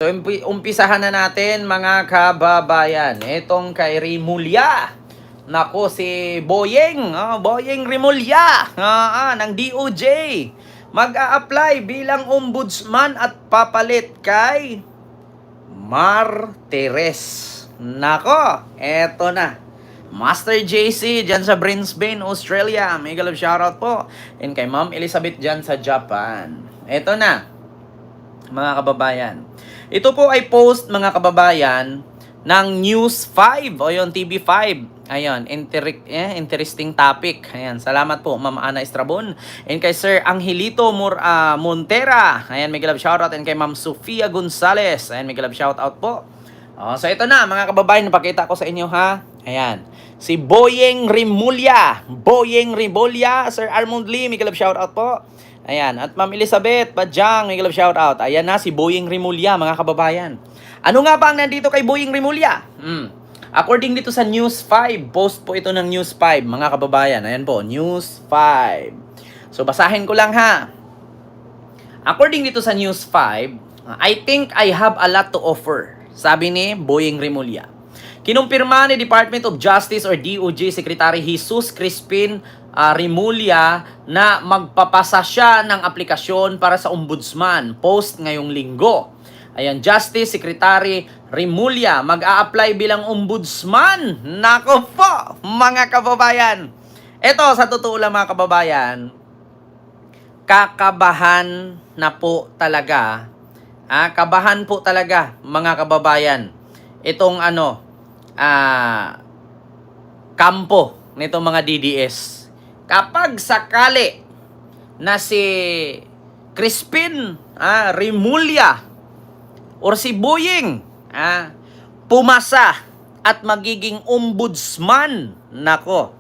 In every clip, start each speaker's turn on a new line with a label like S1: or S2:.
S1: So, umpisahan na natin mga kababayan. Itong kay Rimulya. Nako, si Boyeng. Boyeng Rimulya. Ng DOJ. Mag-a-apply bilang ombudsman at papalit kay Martires. Nako, eto na. Master JC dyan sa Brisbane, Australia. Mega love shoutout po. And kay Ma'am Elizabeth dyan sa Japan. Eto na, mga kababayan. Ito po ay post, mga kababayan, ng News 5 o yung TV5. Ayun, interesting topic. Ayan, salamat po, Ma'am Ana Estrabon. And kay Sir Angelito Montera. Ayan, mega love shoutout. And kay Ma'am Sofia Gonzales. Ayan, mega love shoutout po. So ito na, mga kababayan, napakita ko sa inyo, ha. Ayan, si Boyeng Rimulya. Boyeng Rimulya, Sir Armond Lee, mega love shoutout po. Ayan, at Ma'am Elizabeth Padjang, mega love shoutout. Ayan na, si Boyeng Rimulya, mga kababayan. Ano nga ba ang nandito kay Boyeng Rimulya? According dito sa News 5, post po ito ng News 5, mga kababayan. Ayan po, News 5. So, basahin ko lang, ha. According dito sa News 5, I think I have a lot to offer, sabi ni Boyeng Rimulya. Kinumpirma ni Department of Justice or DOJ Secretary Jesus Crispin Rimulya na magpapasa siya ng aplikasyon para sa ombudsman. Post ngayong linggo. Ayan, Justice Secretary Rimulya mag-a-apply bilang ombudsman. Nako po, mga kababayan. Ito, sa totoo lang, mga kababayan, kakabahan na po talaga. Kabahan po talaga, mga kababayan. Itong kampo nitong mga DDS. Kapag sakali na si Crispin Rimulya or si Boyeng pumasa at magiging ombudsman, nako,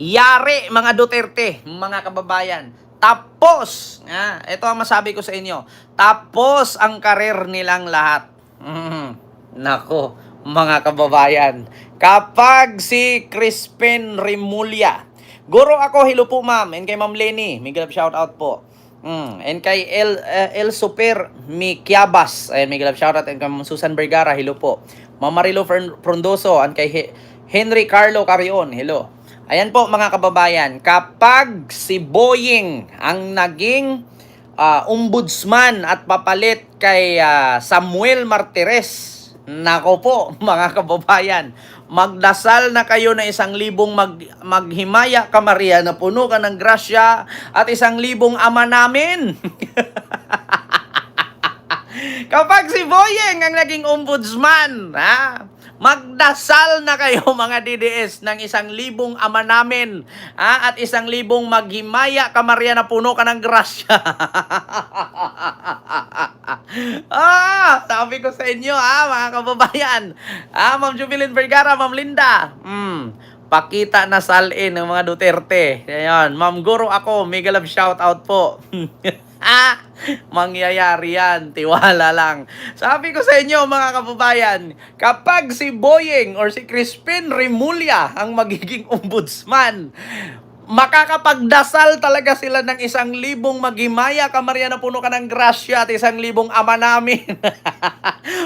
S1: yari mga Duterte, mga kababayan. Tapos, ito ang masabi ko sa inyo, tapos ang karir nilang lahat. Nako, mga kababayan, kapag si Crispin Rimulya, guro ako, hello po ma'am, and kay Ma'am Lenny, mega love shoutout po. And kay El Super Miquiabas, ayan, mega love shoutout, and kay Ma'am Susan Vergara, hello po. Ma'am Marilo Frondoso, and kay Henry Carlo Carion, hello. Ayan po, mga kababayan, kapag si Boyeng ang naging ombudsman at papalit kay Samuel Martires, nako po, mga kababayan, magdasal na kayo na 1,000 maghimaya ka Maria na puno ka ng grasya at 1,000 ama namin. Kapag si Boyeng ang naging ombudsman, magdasal na kayo, mga DDS, ng 1,000 ama namin, at 1,000 maghimaya ka Maria na puno ka ng grasya. Sabi ko sa inyo, mga kababayan, Ma'am Jubilin Vergara, Ma'am Linda, pakita na salin ng mga Duterte. Ayan, Ma'am Guro ako, mega love shout out po. Mangyayari yan, tiwala lang. Sabi ko sa inyo, mga kababayan, kapag si Boyeng or si Crispin Rimulya ang magiging ombudsman, makakapagdasal talaga sila ng 1,000 maghimaya ka Maria na puno ka ng grasya at 1,000 ama namin.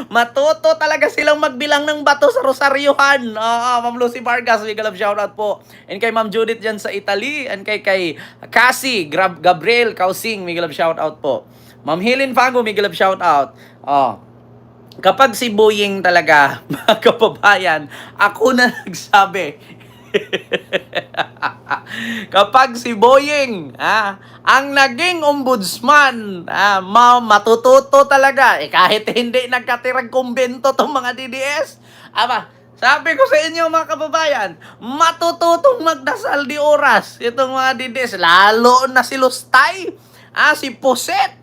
S1: Matuto talaga silang magbilang ng bato sa rosaryuhan. Ma'am Lucy Vargas, mega love shoutout po. And kay Ma'am Judith dyan sa Italy. And kay Cassie Gabriel Kausing, mega love shoutout po. Ma'am Helen Fago, mega love shoutout. Kapag si Boyeng talaga, mga kababayan, ako na nagsabi. Kapag si Boyeng ang naging ombudsman, matututo talaga. Kahit hindi nagkatirang kumbento tong mga DDS, sabi ko sa inyo, mga kababayan, matututong magdasal di oras itong mga DDS, lalo na si Lustay, si Puset,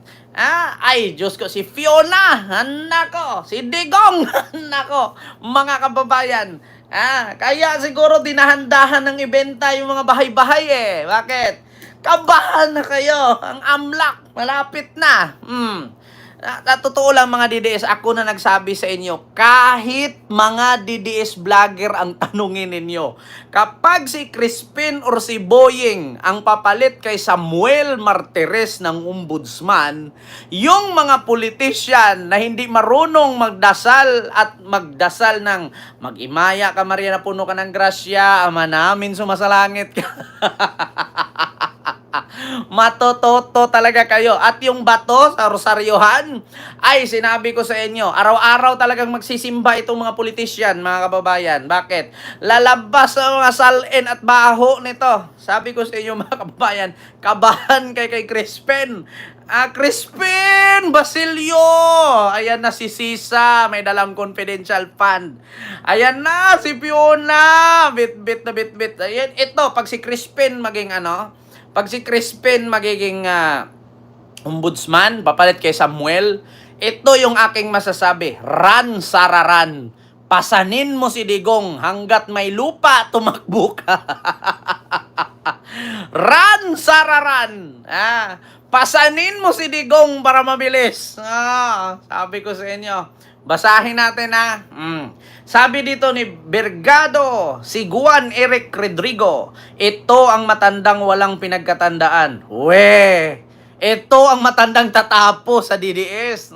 S1: ay Diyos ko, si Fiona, nako, si Digong, nako, mga kababayan. Kaya siguro dinahandahan ng ibenta yung mga bahay-bahay Bakit? Kabahan na kayo. Ang amlak, malapit na. Totoo lang mga DDS, ako na nagsabi sa inyo, kahit mga DDS vlogger ang tanungin ninyo, kapag si Crispin or si Boying ang papalit kay Samuel Martires ng ombudsman, yung mga politician na hindi marunong magdasal at magdasal ng mag-imaya ka Maria na puno ka ng grasya, ama namin sumasalangit ka. Matototo talaga kayo. At yung bato sa Rosariohan, ay sinabi ko sa inyo, araw-araw talagang magsisimba itong mga politisyan, mga kababayan. Bakit? Lalabas ang mga salin at baho nito. Sabi ko sa inyo mga kababayan, kabahan kay Crispin. Crispin Basilio! Ayan na si Sisa, may dalang confidential fund. Ayan na si Fiona, bit-bit na bit-bit. Ayan, ito, pag si Crispin maging pag si Crispin magiging ombudsman, papalit kay Samuel, ito yung aking masasabi, run, Sara, run. Pasanin mo si Digong hanggat may lupa, tumakbo ka. Run, Sara, run. Pasanin mo si Digong para mabilis. Sabi ko sa inyo. Basahin natin Sabi dito ni Bergado, si Juan Eric Rodrigo, ito ang matandang walang pinagkatandaan. Ito ang matandang tatapo sa DDS.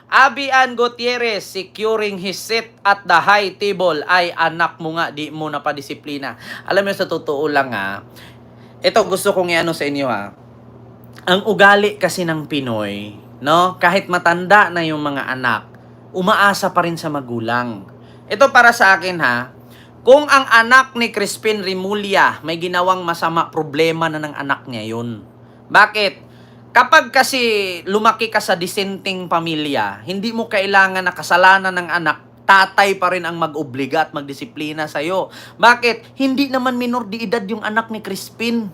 S1: Abian Gutierrez, securing his seat at the high table. Ay, anak mo nga, di mo na padisiplina. Alam mo, sa totoo lang ito gusto kong iano sa inyo Ang ugali kasi ng Pinoy, no? Kahit matanda na yung mga anak, umaasa pa rin sa magulang. Ito para sa akin kung ang anak ni Crispin Remulla may ginawang masama, problema na ng anak niya yun. Bakit? Kapag kasi lumaki ka sa dissenting pamilya, hindi mo kailangan na kasalanan ng anak, tatay pa rin ang mag-obliga at magdisiplina sa'yo. Bakit? Hindi naman minor de edad yung anak ni Crispin.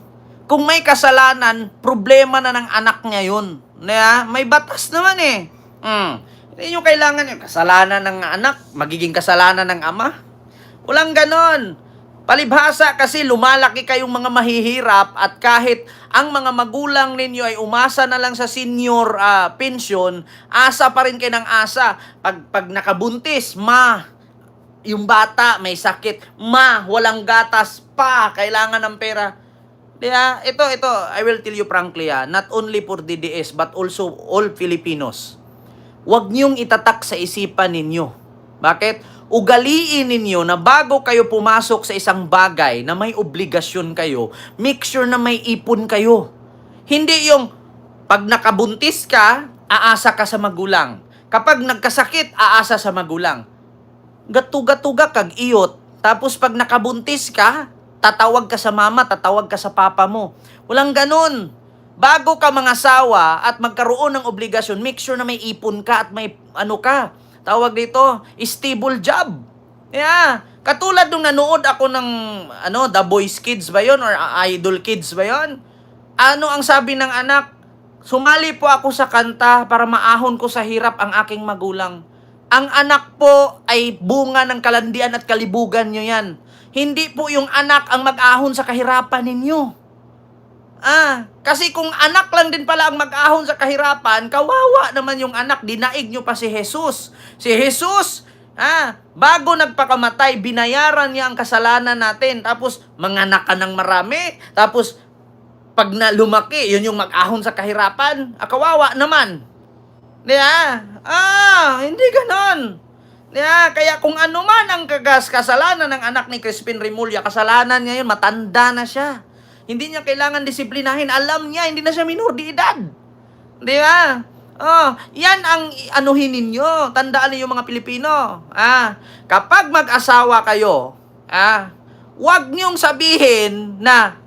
S1: Kung may kasalanan, problema na ng anak niya yun. May batas naman Hindi nyo kailangan yung kasalanan ng anak, magiging kasalanan ng ama. Walang ganon. Palibhasa kasi lumalaki kayong mga mahihirap at kahit ang mga magulang ninyo ay umasa na lang sa senior pension, asa pa rin kayo ng asa. Pag nakabuntis, yung bata may sakit, walang gatas pa, kailangan ng pera. Ito, I will tell you frankly not only for DDS but also all Filipinos. Huwag niyong itatak sa isipan ninyo. Bakit? Ugaliin ninyo na bago kayo pumasok sa isang bagay na may obligasyon kayo, make sure na may ipon kayo. Hindi yung pag nakabuntis ka, aasa ka sa magulang. Kapag nagkasakit, aasa sa magulang. Gatuga-tuga kag iyot. Tapos pag nakabuntis ka, tatawag ka sa mama, tatawag ka sa papa mo. Walang ganun. Bago ka mangasawa at magkaroon ng obligasyon, make sure na may ipon ka at may tawag dito, stable job. Katulad nung nanood ako ng The Boys Kids ba yon or Idol Kids ba yon? Ano ang sabi ng anak? Sumali po ako sa kanta para maahon ko sa hirap ang aking magulang. Ang anak po ay bunga ng kalandian at kalibugan nyo yan. Hindi po yung anak ang mag-ahon sa kahirapan ninyo. Kasi kung anak lang din pala ang mag-ahon sa kahirapan, kawawa naman yung anak, dinaig nyo pa si Jesus. Si Jesus, bago nagpakamatay, binayaran niya ang kasalanan natin. Tapos, manganak ka ng marami. Tapos, pag na lumaki, yun yung mag-ahon sa kahirapan. Kawawa naman. Hindi ganon. Kaya kung ano man ang kasalanan ng anak ni Crispin Remulla, kasalanan niya yun, matanda na siya. Hindi niya kailangan disiplinahin. Alam niya, hindi na siya minor de edad. Di ba? Yan ang anuhin ninyo. Tandaan niyo mga Pilipino. Kapag mag-asawa kayo, huwag niyong sabihin na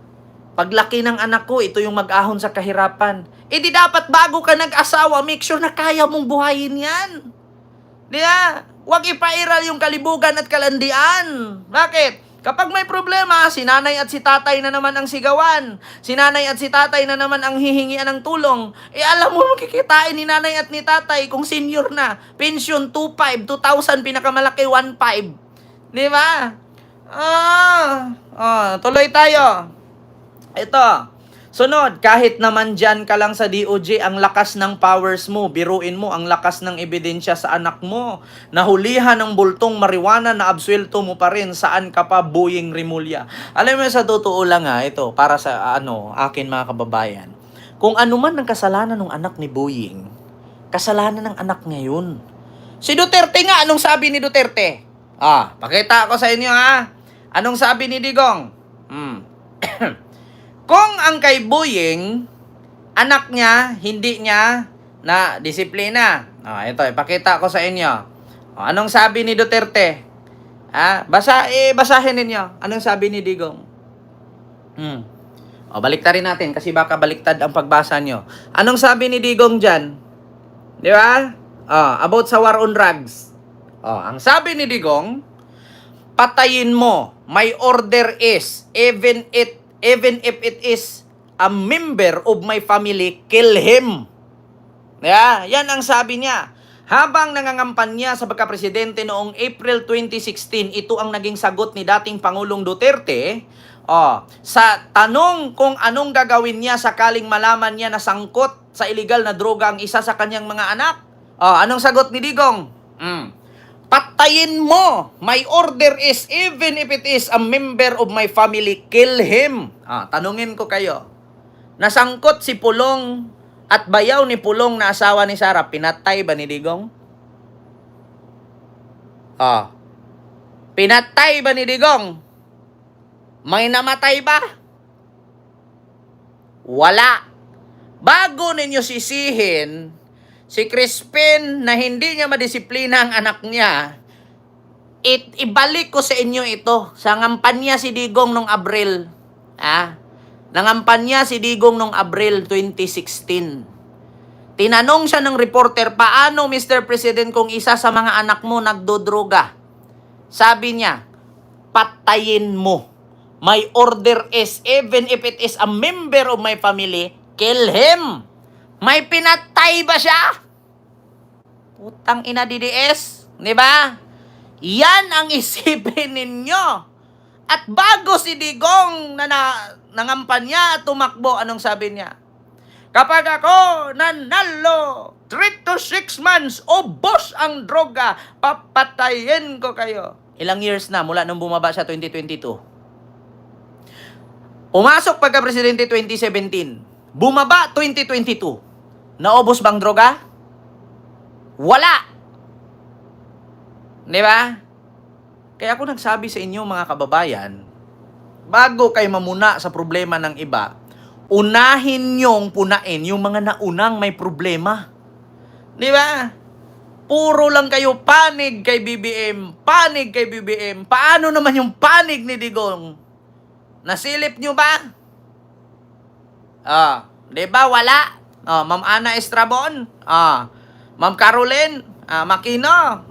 S1: paglaki ng anak ko, ito yung mag-ahon sa kahirapan. Di dapat bago ka nag-asawa, make sure na kaya mong buhayin yan. Di ba? Huwag ipairal yung kalibugan at kalandian. Bakit? Kapag may problema, si nanay at si tatay na naman ang sigawan. Si nanay at si tatay na naman ang hihingian ng tulong. Alam mo, makikitain ni nanay at ni tatay kung senior na. Pension, 2,500, 2,000, pinakamalaki, 1,500. Di ba? Tuloy tayo. Ito. Sunod, kahit naman dyan ka lang sa DOJ, ang lakas ng powers mo, biruin mo, ang lakas ng ebidensya sa anak mo, nahulihan ng bultong marijuana na absuelto mo pa rin, saan ka pa, Boying Rimulya. Alam mo, sa totoo lang ito, para sa akin mga kababayan, kung ano man ang kasalanan ng anak ni Boying, kasalanan ng anak niya yun. Si Duterte nga, anong sabi ni Duterte? Pakita ko sa inyo Anong sabi ni Digong? Kung ang kay Boying, anak niya, hindi niya na disiplina. Ito, ipakita ko sa inyo. Anong sabi ni Duterte? Basahin ninyo. Anong sabi ni Digong? Baliktarin natin kasi baka baliktad ang pagbasa nyo. Anong sabi ni Digong dyan? Di ba? About sa war on drugs. Ang sabi ni Digong, patayin mo. My order is, even if it is a member of my family, kill him. Yan ang sabi niya. Habang nangangampanya sa pagka-presidente noong April 2016, ito ang naging sagot ni dating Pangulong Duterte sa tanong kung anong gagawin niya sakaling malaman niya na sangkot sa illegal na droga ang isa sa kanyang mga anak. Anong sagot ni Digong? Patayin mo. My order is, even if it is a member of my family, kill him. Tanungin ko kayo. Nasangkot si Pulong at bayaw ni Pulong na asawa ni Sarah, pinatay ba ni Digong? Pinatay ba ni Digong? May namatay ba? Wala. Bago ninyo sisihin si Crispin na hindi niya madisiplina ang anak niya, ibalik ko sa inyo ito. Sa ngampanya si Digong nung Abril. Nangampanya si Digong nung Abril 2016. Tinanong siya ng reporter, paano Mr. President kung isa sa mga anak mo nagdodroga? Sabi niya, patayin mo. My order is, even if it is a member of my family, kill him. May pinatay ba siya? Putang ina DDS, di ba? Yan ang isipin ninyo. At bago si Digong na nangampanya at tumakbo, anong sabi niya? Kapag ako nanalo, 3 to 6 months, ubos ang droga, papatayin ko kayo. Ilang years na mula nung bumaba siya 2022? Pumasok pagka-presidente 2017. Bumaba 2022. Naubos bang droga? Wala. Di ba? Kaya ako nagsabi sa inyo mga kababayan, bago kayo mamuna sa problema ng iba, unahin nyong punain yung mga naunang may problema. Di ba? Puro lang kayo panig kay BBM, panig kay BBM. Paano naman yung panig ni Digong? Nasilip nyo ba? Di ba wala? Ma'am Ana Estrabon, Ma'am Caroline, Makino,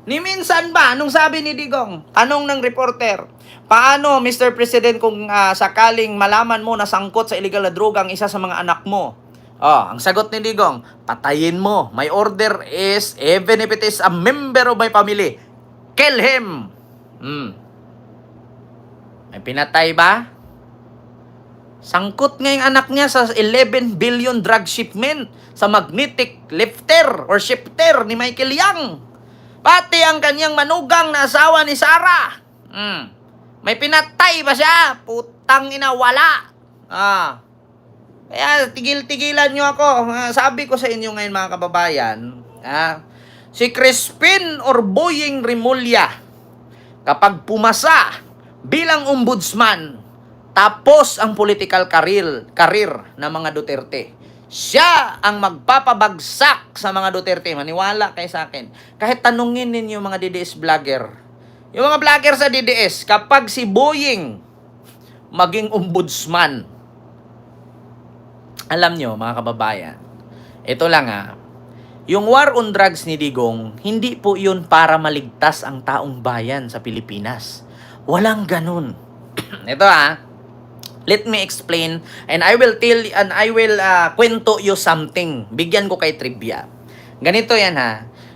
S1: ni minsan ba, anong sabi ni Digong? Tanong ng reporter, paano Mr. President kung sakaling malaman mo na sangkot sa illegal na droga ang isa sa mga anak mo? Ang sagot ni Digong, patayin mo. My order is, even if it is a member of my family, kill him. May pinatay ba? Sangkot nga yung anak niya sa 11 billion drug shipment sa magnetic lifter or shifter ni Michael Yang. Pati ang kanyang manugang na asawa ni Sarah. May pinatay ba siya? Putang ina, wala. Kaya tigil-tigilan nyo ako. Sabi ko sa inyo ngayon mga kababayan, si Crispin or Boying Rimulya, kapag pumasa bilang ombudsman, tapos ang political career ng mga Duterte. Siya ang magpapabagsak sa mga Duterte. Maniwala kayo sa akin. Kahit tanungin ninyo mga DDS vlogger. Yung mga vlogger sa DDS, kapag si Boying maging ombudsman, alam nyo mga kababayan, ito lang yung war on drugs ni Digong, hindi po yun para maligtas ang taong bayan sa Pilipinas. Walang ganun. Ito let me explain and I will kwento you something. Bigyan ko kay trivia. Ganito yan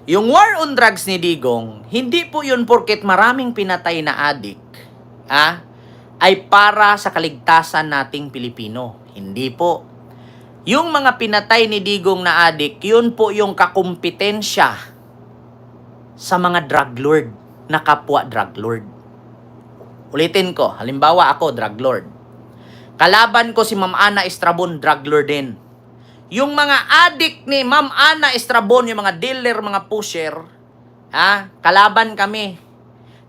S1: Yung war on drugs ni Digong, hindi po yun porket maraming pinatay na adik, ay para sa kaligtasan nating Pilipino. Hindi po. Yung mga pinatay ni Digong na adik, yun po yung kakumpetensya sa mga drug lord, na kapwa drug lord. Ulitin ko, halimbawa ako, drug lord. Kalaban ko si Ma'am Ana Estrabon, drug lord din. Yung mga adik ni Ma'am Ana Estrabon, yung mga dealer, mga pusher, kalaban kami.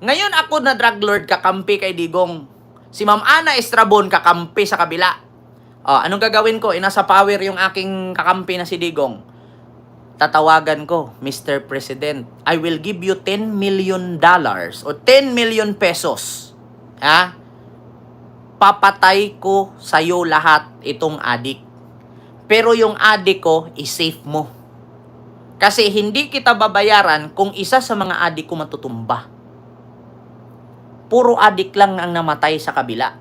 S1: Ngayon ako na drug lord, kakampi kay Digong. Si Ma'am Ana Estrabon, kakampi sa kabila. Anong gagawin ko? Inasa power yung aking kakampi na si Digong. Tatawagan ko, Mr. President, I will give you $10 million o 10 million pesos. Papatay ko sa'yo lahat itong adik. Pero yung adik ko, i-save mo. Kasi hindi kita babayaran kung isa sa mga adik ko matutumba. Puro adik lang ang namatay sa kabila.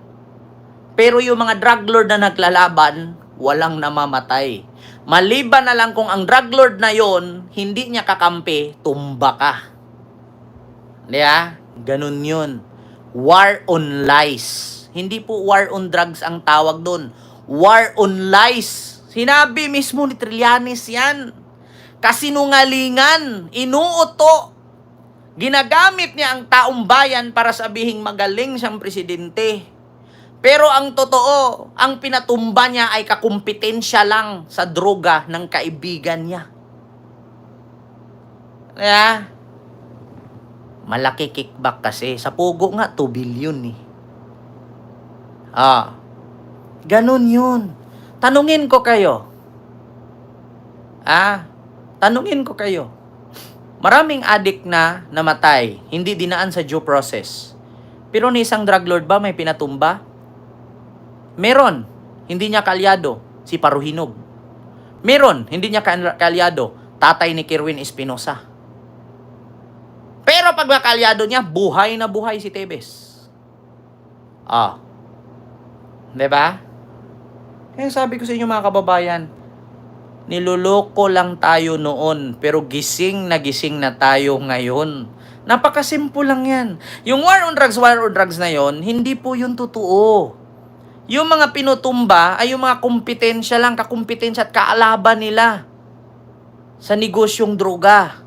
S1: Pero yung mga drug lord na naglalaban, walang namamatay. Maliban na lang kung ang drug lord na yon hindi niya kakampi, tumba ka. Diba? Ganun yun. War on lies. Hindi po war on drugs ang tawag doon. War on lies. Sinabi mismo ni Trillanes yan. Kasinungalingan. Inuuto. Ginagamit niya ang taong bayan para sabihing magaling siyang presidente. Pero ang totoo, ang pinatumba niya ay kakumpetensya lang sa droga ng kaibigan niya. Kaya, malaki kickback kasi. Sa Pugo nga, 2 billion eh. Ganun yun. Tanungin ko kayo. Tanungin ko kayo. Maraming adik na namatay, hindi dinaan sa due process. Pero ni isang drug lord ba may pinatumba? Meron, hindi niya kalyado, si Paruhinog. Meron, hindi niya kalyado, tatay ni Kirwin Espinosa. Pero pag makalyado niya, buhay na buhay si Tebes. Diba? Kaya sabi ko sa inyo mga kababayan, niluloko lang tayo noon, pero gising na tayo ngayon. Napakasimple lang yan. Yung war on drugs na yon, hindi po yun totoo. Yung mga pinutumba ay yung mga kompetensya lang, kakumpetensya at kaalaban nila sa negosyong droga.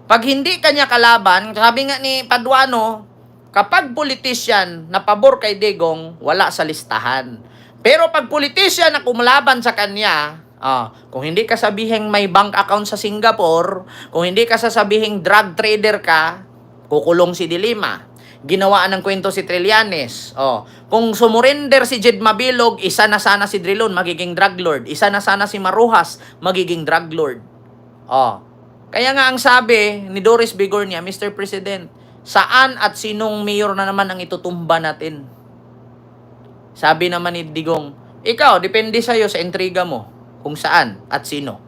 S1: Pag hindi kanya kalaban, sabi nga ni Paduano, kapag politician na pabor kay Digong, wala sa listahan. Pero pag politician na kumalaban sa kanya, kung hindi ka sabihing may bank account sa Singapore, kung hindi ka sasabihing drug trader ka, kukulong si Dilima. Ginawaan ng kwento si Trillanes. Kung sumurrender si Jed Mabilog, isa na sana si Drilon, magiging drug lord. Isa na sana si Maruhas, magiging drug lord. Kaya nga ang sabi ni Doris Bigornia, Mr. President, saan at sinong mayor na naman ang itutumba natin? Sabi naman ni Digong, ikaw, depende sa'yo sa intriga mo kung saan at sino.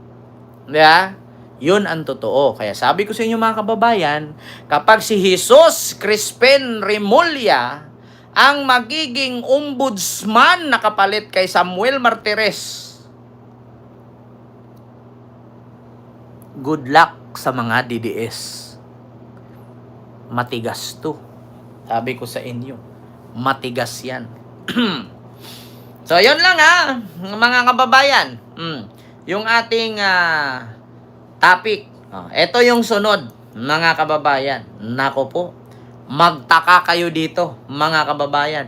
S1: Diba? Yun ang totoo. Kaya sabi ko sa inyo mga kababayan, kapag si Jesus Crispin Remulla ang magiging ombudsman na kapalit kay Samuel Martires, good luck sa mga DDS. Matigas to. Sabi ko sa inyo, matigas yan. So, yun lang mga kababayan. Yung ating topic. Ito yung sunod, mga kababayan. Nako po, magtaka kayo dito, mga kababayan.